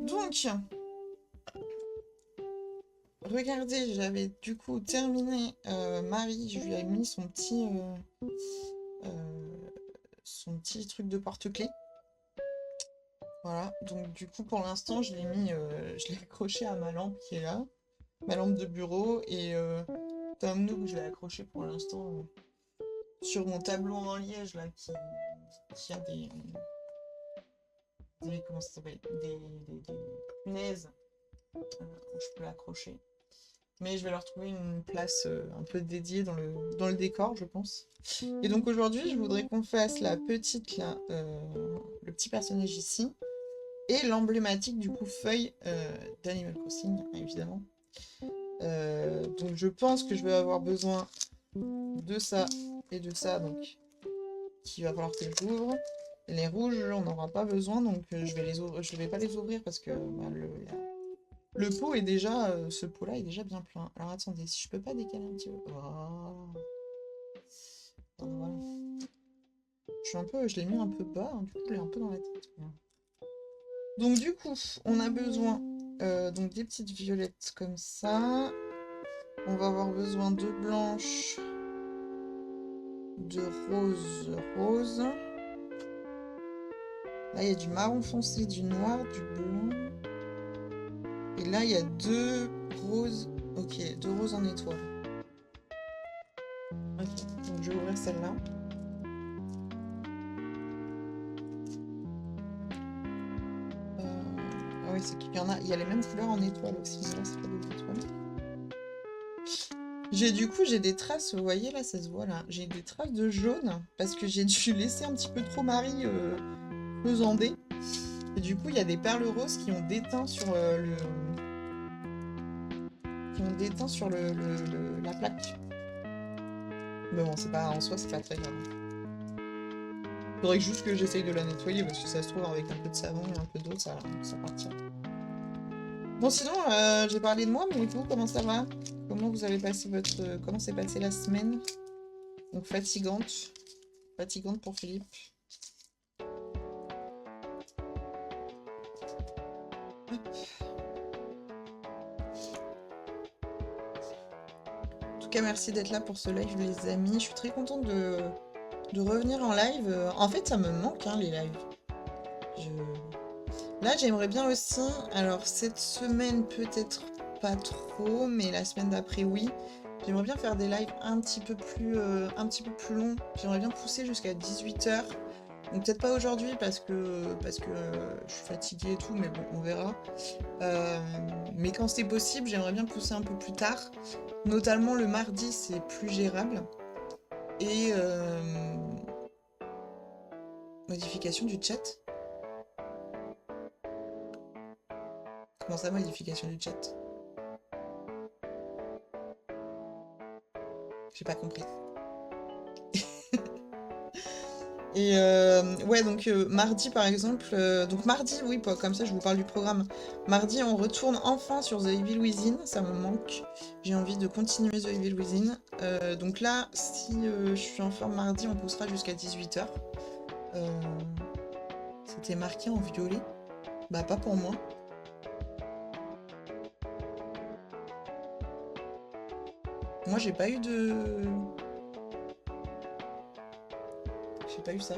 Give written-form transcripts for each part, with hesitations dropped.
Donc, regardez, j'avais du coup terminé Marie, je lui ai mis son petit truc de porte-clés. Voilà, donc du coup pour l'instant je l'ai accroché à ma lampe qui est là, ma lampe de bureau, et Tom Nook je l'ai accroché pour l'instant sur mon tableau en liège là qui a comment ça s'appelle, des punaises où je peux l'accrocher. Mais je vais leur trouver une place un peu dédiée dans le décor, je pense. Et donc aujourd'hui, je voudrais qu'on fasse la petite, là, le petit personnage ici, et l'emblématique du coup feuille d'Animal Crossing, évidemment. Donc je pense que je vais avoir besoin de ça et de ça, donc il va falloir que j'ouvre. Les rouges, on n'aura pas besoin, donc je vais pas les ouvrir parce que bah, le pot est déjà, ce pot-là est déjà bien plein. Alors attendez, si je peux pas décaler un petit peu. Oh. Voilà. Je l'ai mis un peu bas, hein, du coup je l'ai un peu dans la tête. Donc du coup, on a besoin donc des petites violettes comme ça. On va avoir besoin de blanches, de rose. Là il y a du marron foncé, du noir, du blanc. Et là il y a deux roses. Ok, deux roses en étoile. Ok, donc je vais ouvrir celle-là. Ah oui, c'est qu'il y en a. Il y a les mêmes couleurs en étoile aussi, mais là c'est pas des étoiles. J'ai des traces, vous voyez là, ça se voit là. J'ai des traces de jaune parce que j'ai dû laisser un petit peu trop Marie pesander. Et du coup, il y a des perles roses qui ont déteint sur la plaque. Mais bon, c'est pas en soi, c'est pas très grave. Faudrait juste que j'essaye de la nettoyer parce que ça se trouve avec un peu de savon et un peu d'eau, ça partira. Bon, sinon, j'ai parlé de moi, mais vous, comment ça va? Comment vous avez passé comment s'est passée la semaine? Donc fatigante. Fatigante pour Philippe. Hop. En tout cas, merci d'être là pour ce live, les amis. Je suis très contente de revenir en live. En fait, ça me manque, hein, les lives. Là, j'aimerais bien aussi... Alors, cette semaine, peut-être pas trop, mais la semaine d'après, oui. J'aimerais bien faire des lives un petit peu plus longs. J'aimerais bien pousser jusqu'à 18h. Donc peut-être pas aujourd'hui parce que je suis fatiguée et tout, mais bon, on verra. Mais quand c'est possible, j'aimerais bien pousser un peu plus tard. Notamment le mardi, c'est plus gérable. Et modification du chat. Comment ça, modification du chat? J'ai pas compris. Et ouais, donc mardi par exemple, donc mardi, oui, comme ça je vous parle du programme. Mardi, on retourne enfin sur The Evil Within, ça me manque. J'ai envie de continuer The Evil Within. Donc là, si je suis en forme mardi, on poussera jusqu'à 18h. C'était marqué en violet. Bah, pas pour moi. Moi, j'ai pas eu de... J'ai pas eu ça.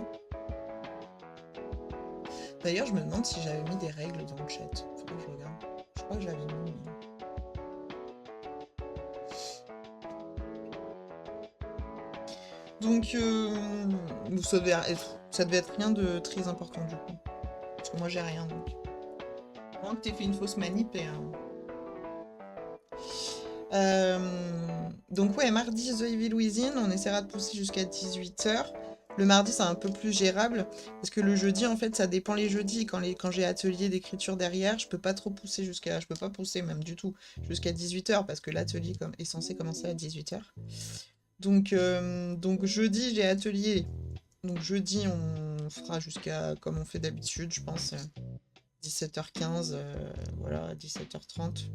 D'ailleurs, je me demande si j'avais mis des règles dans le chat. Faut que je regarde. Je crois que j'avais mis... Donc, ça devait être rien de très important du coup. Parce que moi, j'ai rien, donc... À moins que t'aies fait une fausse manip et... Donc ouais, mardi, The Evil Within, on essaiera de pousser jusqu'à 18h. Le mardi, c'est un peu plus gérable, parce que le jeudi, en fait, ça dépend les jeudis. Quand j'ai atelier d'écriture derrière, je peux pas trop pousser je peux pas pousser même du tout jusqu'à 18h, parce que l'atelier est censé commencer à 18h. Donc jeudi, j'ai atelier. Donc jeudi, on fera jusqu'à, comme on fait d'habitude, je pense, 17h15, voilà, 17h30.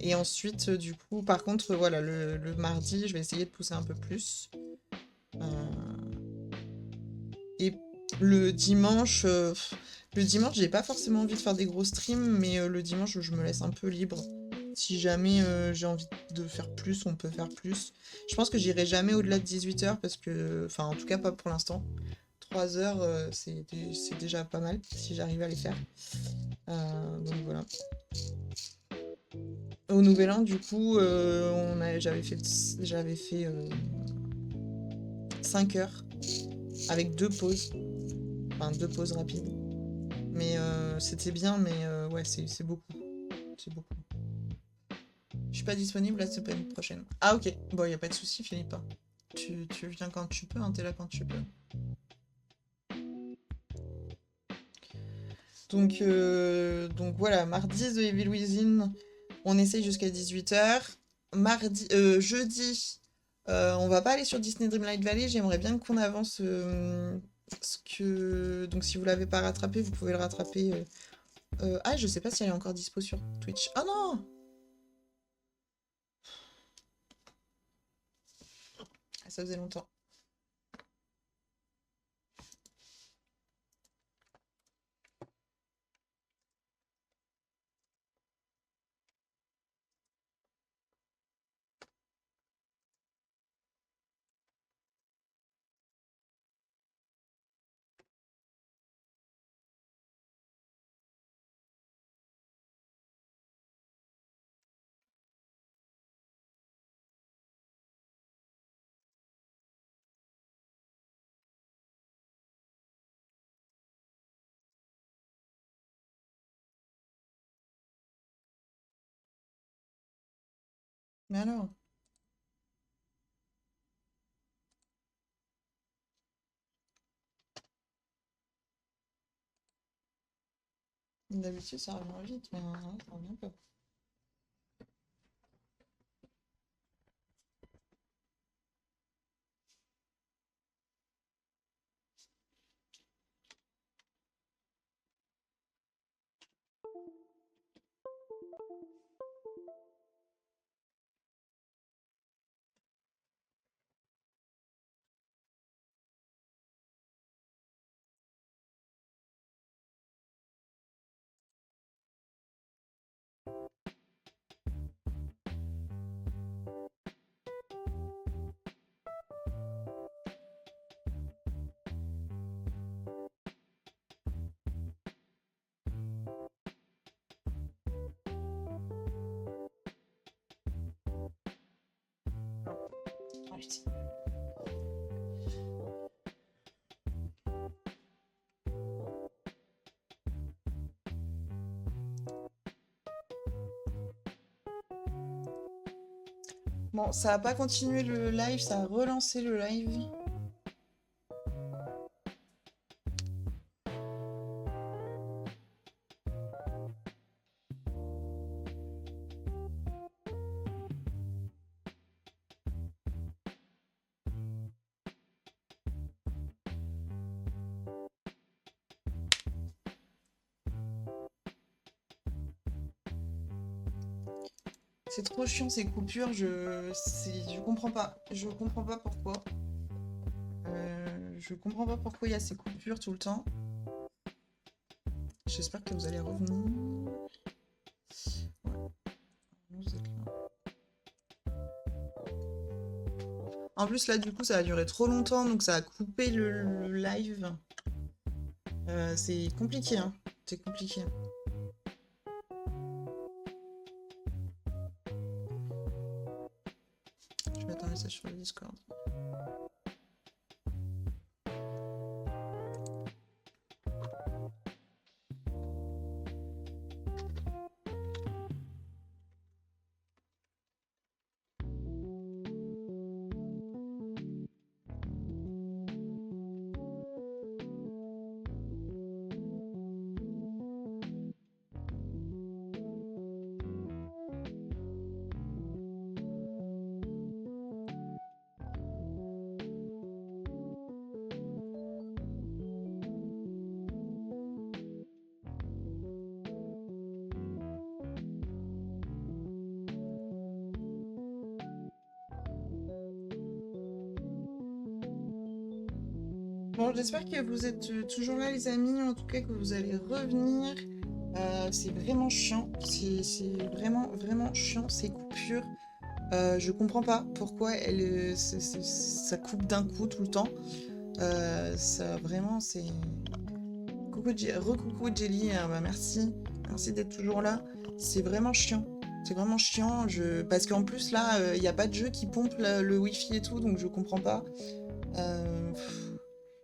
Et ensuite, du coup, par contre, voilà, le mardi, je vais essayer de pousser un peu plus. Et le dimanche, Le dimanche, j'ai pas forcément envie de faire des gros streams, mais le dimanche, je me laisse un peu libre. Si jamais j'ai envie de faire plus, on peut faire plus. Je pense que j'irai jamais au-delà de 18 h parce que, enfin, en tout cas, pas pour l'instant. 3 heures, c'est déjà pas mal si j'arrive à les faire. Donc voilà. Au Nouvel An, du coup, j'avais fait 5 heures avec 2 pauses. Enfin, 2 pauses rapides. Mais c'était bien, mais ouais, c'est beaucoup. C'est beaucoup. Je suis pas disponible la semaine prochaine. Ah ok, bon, y a pas de souci, Philippe. Tu viens quand tu peux, hein, t'es là quand tu peux. Donc voilà, mardi The Evil Within, on essaye jusqu'à 18 h. Jeudi, on va pas aller sur Disney Dreamlight Valley, j'aimerais bien qu'on avance Donc si vous l'avez pas rattrapé, vous pouvez le rattraper. Ah, je sais pas si elle est encore dispo sur Twitch. Ah non! Ah, ça faisait longtemps. Mais alors? D'habitude, ça revient vite, mais là, ça revient pas. Ah, putain. Bon, ça a pas continué le live, ça a relancé le live. C'est trop chiant ces coupures, je comprends pas. Je comprends pas pourquoi. Je comprends pas pourquoi il y a ces coupures tout le temps. J'espère que vous allez revenir. Ouais, vous êtes là. En plus là du coup ça a duré trop longtemps donc ça a coupé le live. C'est compliqué hein. C'est compliqué. Je vais mettre un message sur le Discord. Bon, j'espère que vous êtes toujours là, les amis. En tout cas, que vous allez revenir. C'est vraiment chiant. C'est vraiment, vraiment chiant, ces coupures. Je comprends pas pourquoi ça coupe d'un coup tout le temps. Ça, vraiment, c'est... Recoucou Jelly, bah merci. Merci d'être toujours là. C'est vraiment chiant. C'est vraiment chiant. Parce qu'en plus, là, il n'y a pas de jeu qui pompe le Wi-Fi et tout, donc je comprends pas.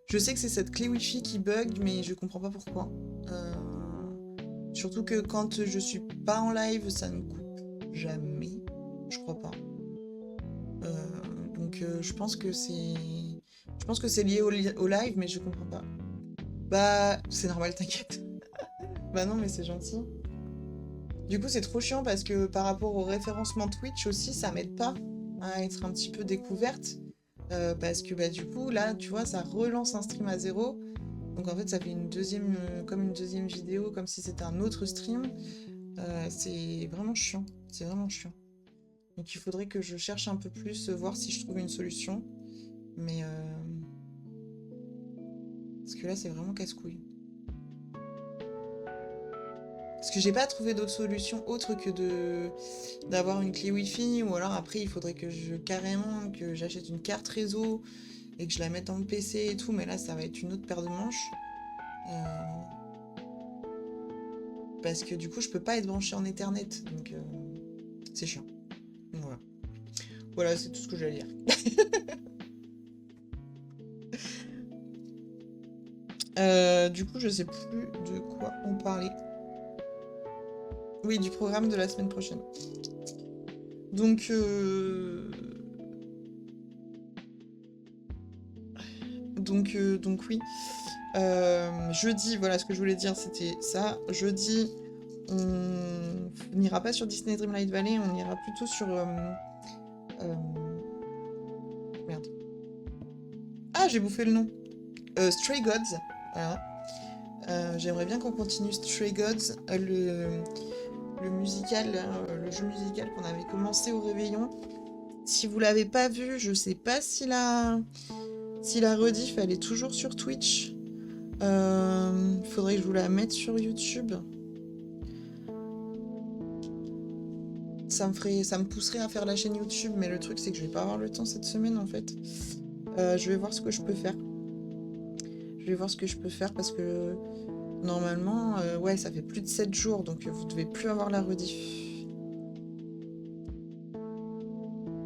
Je sais que c'est cette clé Wi-Fi qui bug, mais je comprends pas pourquoi. Surtout que quand je suis pas en live, ça ne coupe jamais. Je crois pas. Donc je pense que c'est lié au live, mais je comprends pas. Bah, c'est normal, t'inquiète. Bah non, mais c'est gentil. Du coup, c'est trop chiant parce que par rapport au référencement Twitch aussi, ça m'aide pas à être un petit peu découverte. Parce que bah du coup, là, tu vois, ça relance un stream à zéro. Donc en fait, ça fait comme une deuxième vidéo, comme si c'était un autre stream. C'est vraiment chiant. C'est vraiment chiant. Donc il faudrait que je cherche un peu plus, voir si je trouve une solution. Mais... Parce que là, c'est vraiment casse-couille. Parce que j'ai pas trouvé d'autre solution autre que d'avoir une clé Wi-Fi, ou alors après, il faudrait que j'achète une carte réseau et que je la mette dans le PC et tout, mais là, ça va être une autre paire de manches. Parce que du coup, je peux pas être branché en Ethernet, donc c'est chiant. Donc, voilà. Voilà, c'est tout ce que j'allais dire. Du coup, je sais plus de quoi on parlait. Oui, du programme de la semaine prochaine. Donc, donc oui. Jeudi, voilà, ce que je voulais dire, c'était ça. Jeudi, on n'ira pas sur Disney Dreamlight Valley, on ira plutôt sur... Merde. Ah, j'ai bouffé le nom. Stray Gods. Voilà. J'aimerais bien qu'on continue Stray Gods, le musical, le jeu musical qu'on avait commencé au réveillon. Si vous l'avez pas vu, je sais pas si la rediff elle est toujours sur Twitch. Faudrait que je vous la mette sur YouTube. Ça me pousserait à faire la chaîne YouTube, mais le truc c'est que je vais pas avoir le temps cette semaine en fait. Je vais voir ce que je peux faire. Parce que normalement, ouais, ça fait plus de 7 jours, donc vous devez plus avoir la rediff.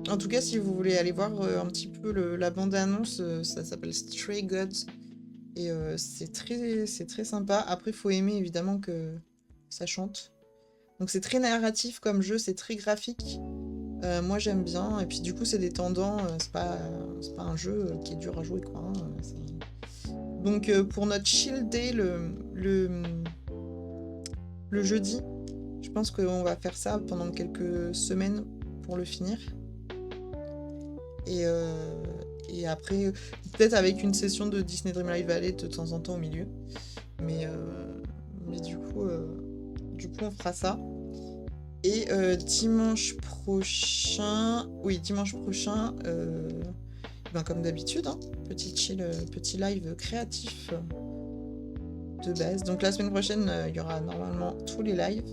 En tout cas, si vous voulez aller voir un petit peu la bande-annonce, ça s'appelle Stray Gods. Et c'est très sympa. Après, il faut aimer évidemment que ça chante. Donc c'est très narratif comme jeu, c'est très graphique. Moi j'aime bien. Et puis du coup, c'est détendant. C'est pas un jeu qui est dur à jouer, quoi. Hein. Donc pour notre chill day, le jeudi, je pense qu'on va faire ça pendant quelques semaines pour le finir. Et après, peut-être avec une session de Disney Dreamlight Valley de temps en temps au milieu. Mais du coup, on fera ça. Et dimanche prochain, ben comme d'habitude, hein, petit live créatif de base. Donc la semaine prochaine, il y aura normalement tous les lives.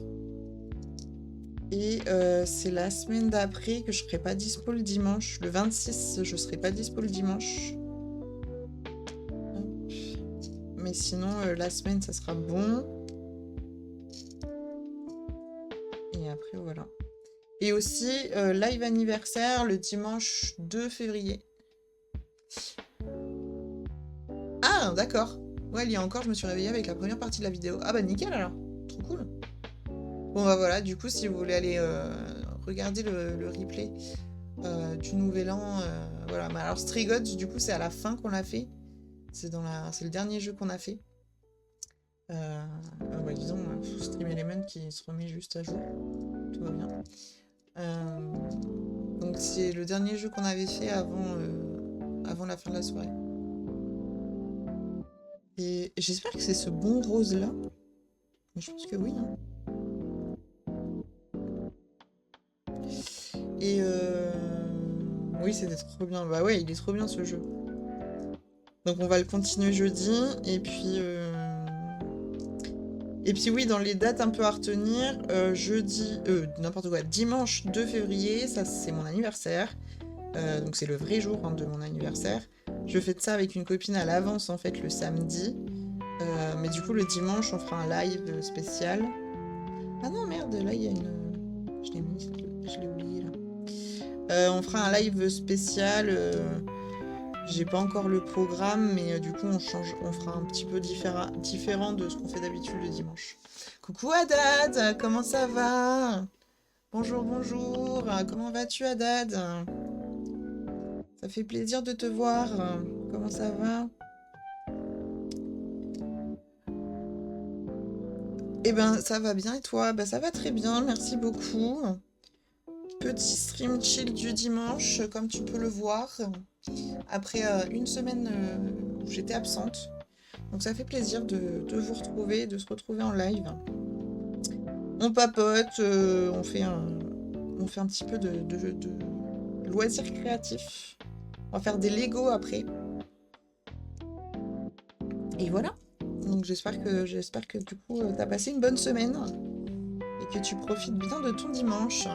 Et c'est la semaine d'après que je serai pas dispo le dimanche. Le 26, je serai pas dispo le dimanche. Mais sinon, la semaine, ça sera bon. Et après, voilà. Et aussi, live anniversaire le dimanche 2 février. Ah, d'accord. Ouais, il y a encore, je me suis réveillée avec la première partie de la vidéo. Ah bah nickel alors. Trop cool. Bon bah voilà, du coup, si vous voulez aller regarder le replay du Nouvel An, voilà. Mais alors Stray Gods, du coup, c'est à la fin qu'on l'a fait. C'est le dernier jeu qu'on a fait. Bah, disons, Stream Element qui se remet juste à jour. Tout va bien. Donc c'est le dernier jeu qu'on avait fait avant la fin de la soirée. Et j'espère que c'est ce bon rose là. Mais je pense que oui. Hein. Et oui, c'était trop bien. Bah ouais, il est trop bien ce jeu. Donc on va le continuer jeudi. Et puis oui, dans les dates un peu à retenir, jeudi, n'importe quoi, dimanche 2 février, ça c'est mon anniversaire. Donc c'est le vrai jour hein, de mon anniversaire. Je fête ça avec une copine à l'avance en fait le samedi. Mais du coup le dimanche on fera un live spécial. Ah non merde, là il y a une... Je l'ai mis, je l'ai oublié là. On fera un live spécial. J'ai pas encore le programme, mais du coup on fera un petit peu différent de ce qu'on fait d'habitude le dimanche. Coucou Haddad, comment ça va? Bonjour, bonjour, comment vas-tu Haddad? Ça fait plaisir de te voir, comment ça va? Eh ben ça va bien et toi? Bah ça va très bien, merci beaucoup. Petit stream chill du dimanche, comme tu peux le voir. Après une semaine où j'étais absente. Donc ça fait plaisir de vous retrouver, de se retrouver en live. On papote, on fait un petit peu de loisirs créatifs. On va faire des Lego après. Et voilà. Donc j'espère que du coup t'as passé une bonne semaine et que tu profites bien de ton dimanche.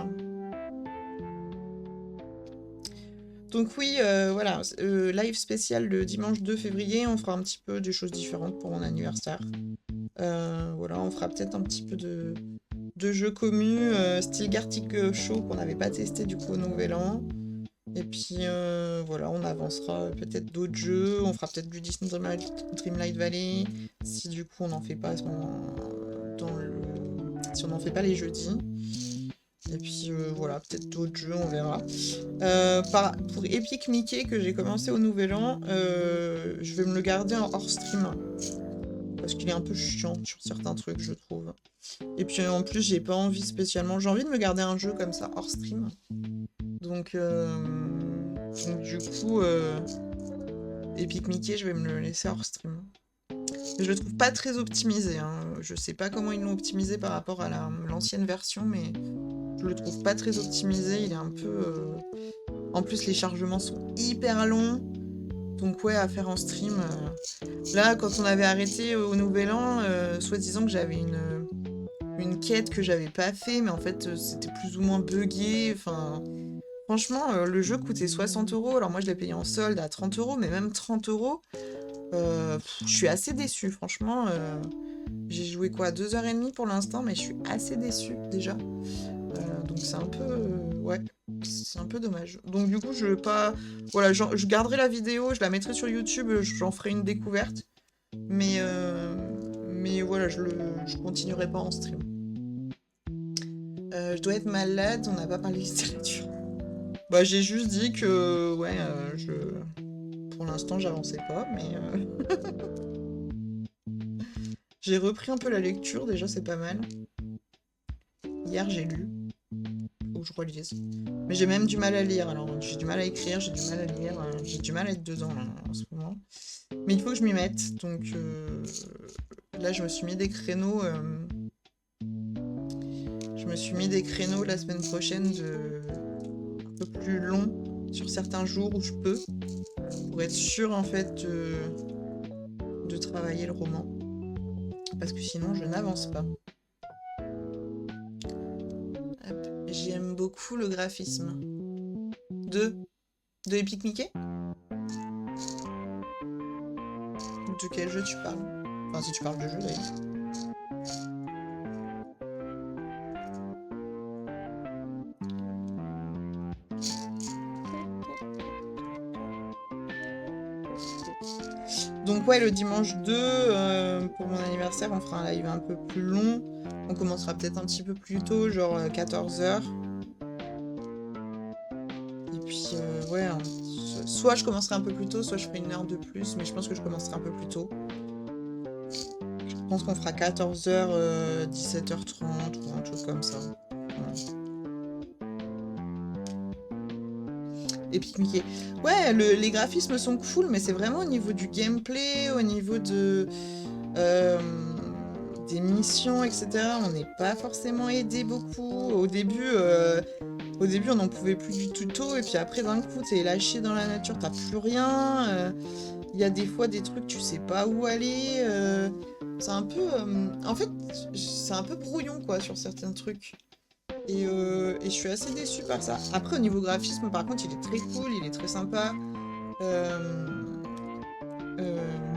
Donc oui, voilà, live spécial le dimanche 2 février, on fera un petit peu des choses différentes pour mon anniversaire. Voilà, on fera peut-être un petit peu de jeux commus, style Gartic Show qu'on n'avait pas testé du coup au Nouvel An. Et puis voilà, on avancera peut-être d'autres jeux, on fera peut-être du Disney Dreamlight Valley, si du coup on n'en fait pas à ce moment si on n'en fait pas les jeudis. Et puis voilà, peut-être d'autres jeux, on verra. Pour Epic Mickey que j'ai commencé au Nouvel An, je vais me le garder en hors stream. Parce qu'il est un peu chiant sur certains trucs, je trouve. Et puis en plus, j'ai pas envie spécialement. J'ai envie de me garder un jeu comme ça hors stream. Donc du coup, Epic Mickey, je vais me le laisser hors stream. Je le trouve pas très optimisé. Hein. Je sais pas comment ils l'ont optimisé par rapport à l'ancienne version, mais je le trouve pas très optimisé. Il est un peu. En plus, les chargements sont hyper longs. Donc ouais, à faire en stream. Là, quand on avait arrêté au Nouvel An, soi-disant que j'avais une quête que j'avais pas fait, mais en fait, c'était plus ou moins buggé. Enfin, franchement, le jeu coûtait 60 €. Alors moi, je l'ai payé en solde à 30 €, mais même 30 €. Je suis assez déçue, franchement. J'ai joué quoi, 2h30 pour l'instant, mais je suis assez déçue déjà. Donc c'est un peu... ouais, c'est un peu dommage. Donc du coup, je vais pas... Voilà, je garderai la vidéo, je la mettrai sur YouTube, j'en ferai une découverte. Mais voilà, je continuerai pas en stream. Je dois être malade, on n'a pas parlé de littérature. Bah j'ai juste dit que... ouais, pour l'instant, j'avançais pas, mais... J'ai repris un peu la lecture, déjà, c'est pas mal. Hier, j'ai lu. Faut que je relise. Mais j'ai même du mal à lire, alors j'ai du mal à écrire, j'ai du mal à lire, j'ai du mal à être dedans, là, en ce moment. Mais il faut que je m'y mette, donc... là, je me suis mis des créneaux... Je me suis mis des créneaux la semaine prochaine un peu plus longs, sur certains jours où je peux, pour être sûre, en fait, de travailler le roman. Parce que sinon, je n'avance pas. J'aime beaucoup le graphisme. De Epic Mickey? De quel jeu tu parles? Enfin, si tu parles de jeu, d'ailleurs. Donc ouais, le dimanche 2, pour mon anniversaire, on fera un live un peu plus long. On commencera peut-être un petit peu plus tôt, genre 14h. Et puis ouais, hein, soit je commencerai un peu plus tôt, soit je ferai une heure de plus, mais je pense que je commencerai un peu plus tôt. Je pense qu'on fera 14h, 17h30 ou un truc comme ça. Ouais. Epic Mickey. Ouais, les graphismes sont cool, mais c'est vraiment au niveau du gameplay, au niveau de des missions, etc. On n'est pas forcément aidé beaucoup. Au début, on n'en pouvait plus du tout, et puis après, d'un coup, t'es lâché dans la nature, t'as plus rien. Il y a des fois des trucs, tu sais pas où aller. C'est un peu... en fait, c'est un peu brouillon, quoi, sur certains trucs. Et je suis assez déçue par ça. Après, au niveau graphisme, par contre, il est très cool, il est très sympa. Euh,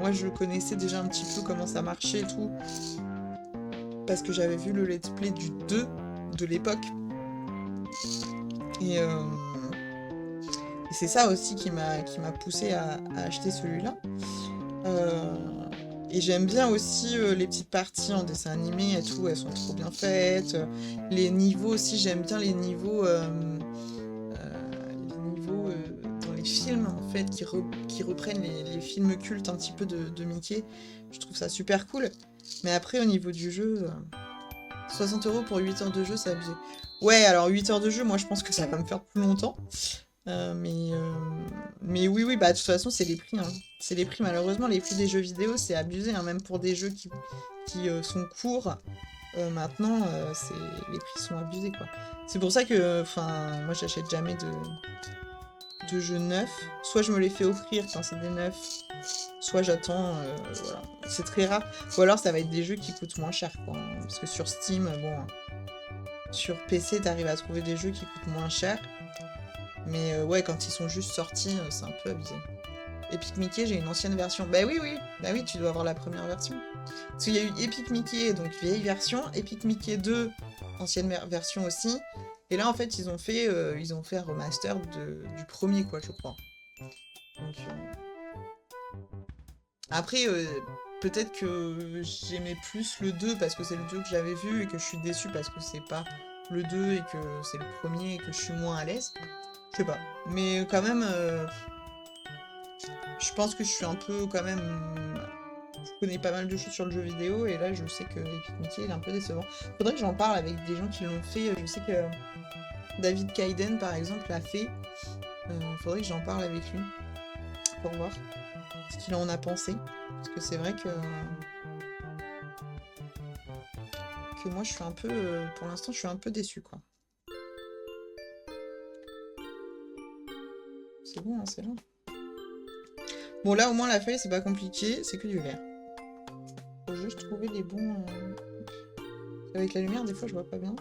Moi, je connaissais déjà un petit peu comment ça marchait et tout. Parce que j'avais vu le let's play du 2 de l'époque. Et c'est ça aussi qui m'a poussé à acheter celui-là. Et j'aime bien aussi les petites parties en dessin animé et tout, elles sont trop bien faites. Les niveaux aussi, j'aime bien les niveaux, dans les films en fait, qui reprennent les films cultes un petit peu de Mickey. Je trouve ça super cool. Mais après, au niveau du jeu, 60 € pour 8 heures de jeu, c'est abusé. Ouais, alors 8 heures de jeu, moi je pense que ça va me faire plus longtemps. Mais oui, bah de toute façon, c'est les prix, hein. C'est les prix, malheureusement, les prix des jeux vidéo, c'est abusé, hein, même pour des jeux qui sont courts. Maintenant, les prix sont abusés, quoi. C'est pour ça que, enfin, moi, j'achète jamais de jeux neufs. Soit je me les fais offrir quand c'est des neufs, soit j'attends, voilà. C'est très rare. Ou alors, ça va être des jeux qui coûtent moins cher, quoi. Parce que sur Steam, bon, sur PC, t'arrives à trouver des jeux qui coûtent moins cher. Mais ouais, quand ils sont juste sortis, c'est un peu abusé. Epic Mickey, j'ai une ancienne version. Bah oui, tu dois avoir la première version. Parce qu'il y a eu Epic Mickey, donc vieille version, Epic Mickey 2, ancienne version aussi. Et là, en fait, ils ont fait un remaster du premier, quoi, je crois. Donc, après, peut-être que j'aimais plus le 2 parce que c'est le 2 que j'avais vu et que je suis déçue parce que c'est pas le 2 et que c'est le premier et que je suis moins à l'aise. Je sais pas. Mais quand même, je pense que je suis un peu quand même... Je connais pas mal de choses sur le jeu vidéo et là je sais que Epic Mickey il est un peu décevant. Faudrait que j'en parle avec des gens qui l'ont fait. Je sais que David Kaiden par exemple l'a fait. Faudrait que j'en parle avec lui pour voir ce qu'il en a pensé. Parce que c'est vrai que moi je suis un peu... pour l'instant je suis un peu déçue quoi. C'est bon, hein, c'est là. Bon là au moins la feuille c'est pas compliqué, c'est que du vert. Faut juste trouver les bons... Avec la lumière des fois je vois pas bien.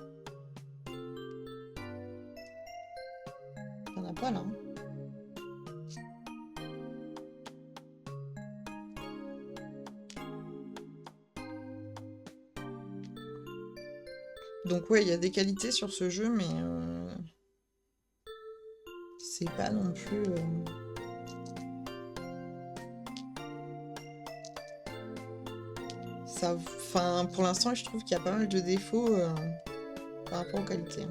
Y'en a pas là. Hein. Donc ouais, il y a des qualités sur ce jeu, mais c'est pas non plus... Ça... Enfin, pour l'instant, je trouve qu'il y a pas mal de défauts par rapport aux qualités.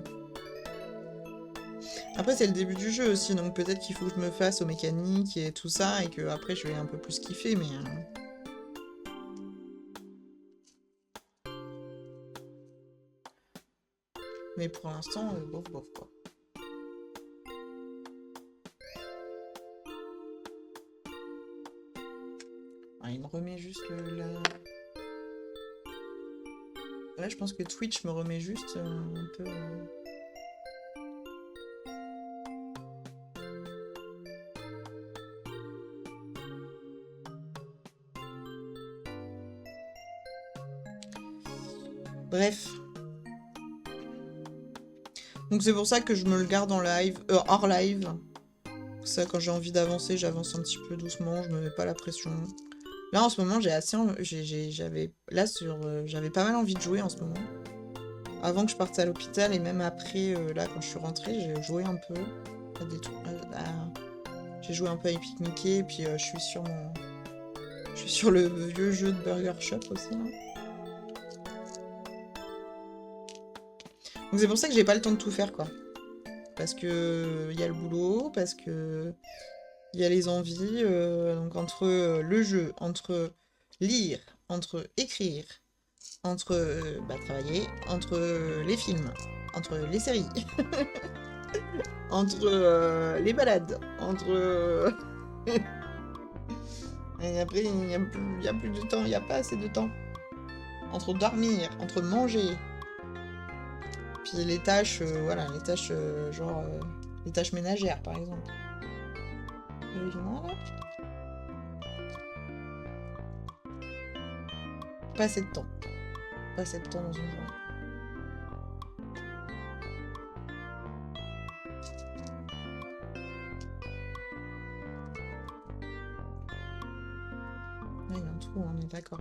Après, c'est le début du jeu aussi, donc peut-être qu'il faut que je me fasse aux mécaniques et tout ça, et que après je vais un peu plus kiffer, mais... Mais pour l'instant, bof, quoi. Ah, il me remet juste la... Là, je pense que Twitch me remet juste un peu... Bref. Donc c'est pour ça que je me le garde en live, hors live. Ça, quand j'ai envie d'avancer, j'avance un petit peu doucement, je me mets pas la pression. Là, en ce moment, j'avais pas mal envie de jouer en ce moment. Avant que je parte à l'hôpital et même après, là, quand je suis rentrée, j'ai joué un peu à des trucs. J'ai joué un peu à Epic Mickey et puis je suis sur le vieux jeu de Burger Shop aussi. Là. Donc c'est pour ça que j'ai pas le temps de tout faire, quoi. Parce que y a le boulot, parce que il y a les envies, donc entre le jeu, entre lire, entre écrire, entre travailler, entre les films, entre les séries, entre les balades, entre... Et après, il n'y a plus de temps, il n'y a pas assez de temps. Entre dormir, entre manger. Puis les tâches, voilà, les tâches les tâches ménagères, par exemple. Voilà. pas assez de temps. Pas assez de temps dans une journée. Ouais, il y a un trou, on est d'accord.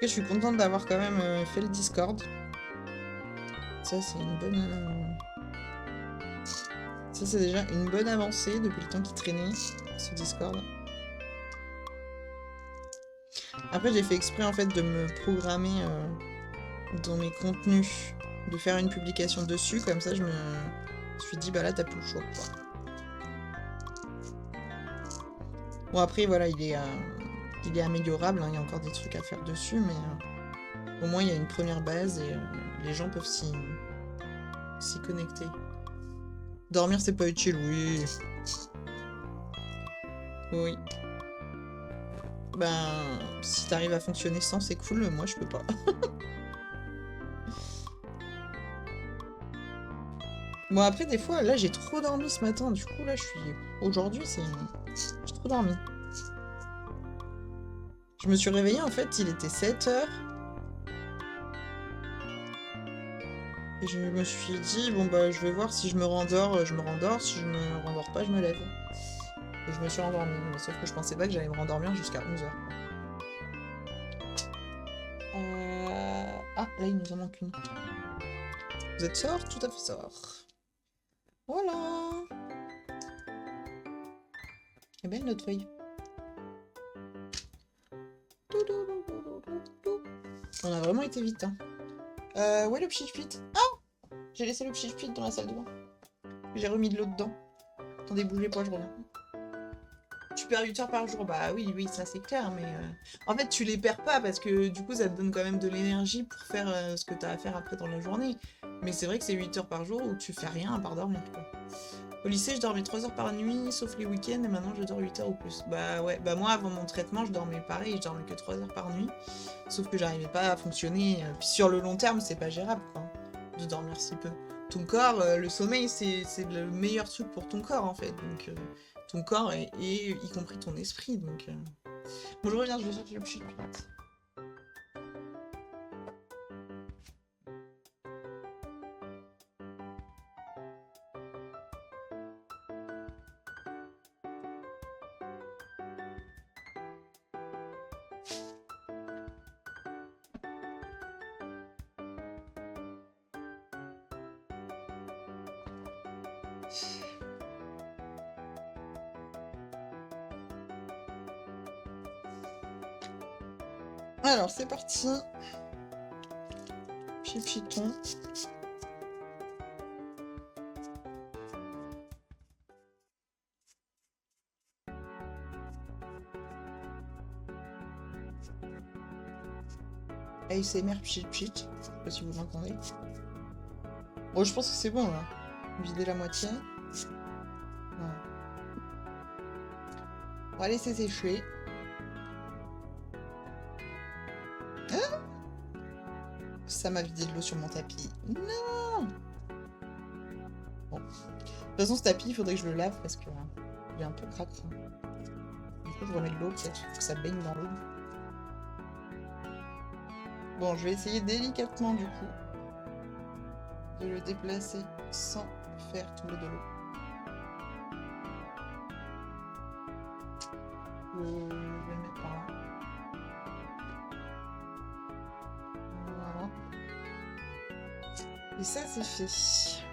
Je suis contente d'avoir quand même fait le Discord. Ça, c'est une bonne... Ça, c'est déjà une bonne avancée depuis le temps qu'il traînait, ce Discord. Après, j'ai fait exprès, en fait, de me programmer dans mes contenus, de faire une publication dessus, comme ça, je me suis dit, bah là, t'as plus le choix, quoi. Bon, après, voilà, il est améliorable, hein, il y a encore des trucs à faire dessus, mais au moins, il y a une première base et les gens peuvent s'y connecter. Dormir, c'est pas utile, oui. Oui. Ben, si t'arrives à fonctionner sans, c'est cool, moi, je peux pas. Bon, après, des fois, là, j'ai trop dormi ce matin, du coup, là, aujourd'hui, j'ai trop dormi. Je me suis réveillée, en fait, il était 7h. Et je me suis dit, bon bah je vais voir si je me rendors, je me rendors, si je me rendors pas, je me lève. Et je me suis endormie, mais sauf que je pensais pas que j'allais me rendormir jusqu'à 11h. Ah, là il nous en manque une. Vous êtes sort? Tout à fait sort. Voilà. Et belle notre feuille. On a vraiment été vite, hein. Où est le pchit-pchit? Ah! J'ai laissé le pchit-pchit dans la salle de bain. J'ai remis de l'eau dedans. Attendez, bougez pas, je reviens. Tu perds 8 heures par jour, bah oui, ça c'est clair, mais en fait tu les perds pas parce que du coup ça te donne quand même de l'énergie pour faire ce que t'as à faire après dans la journée. Mais c'est vrai que c'est 8 heures par jour où tu fais rien à part dormir, quoi. Au lycée je dormais 3 heures par nuit, sauf les week-ends, et maintenant je dors 8 heures ou plus. Bah ouais, bah moi avant mon traitement je dormais pareil, je dormais que 3 heures par nuit, sauf que j'arrivais pas à fonctionner. Puis sur le long terme c'est pas gérable, quoi, de dormir si peu. Ton corps, le sommeil c'est le meilleur truc pour ton corps en fait, donc... ton corps et y compris ton esprit, donc... Bon, je reviens, je vais chercher le pchit. Alors, c'est parti. Pchiton. ASMR pchit. Je sais pas si vous l'entendez. Bon, je pense que c'est bon, là. Vider la moitié. Voilà. On va laisser sécher. Hein? Ça m'a vidé de l'eau sur mon tapis. Non! Bon. De toute façon, ce tapis, il faudrait que je le lave parce que il est un peu cracra. Du coup, je remets de l'eau, peut-être que ça baigne dans l'eau. Bon, je vais essayer délicatement, du coup, de le déplacer sans faire tomber de l'eau. Je vais le mettre par là. Voilà. Et ça, c'est fait.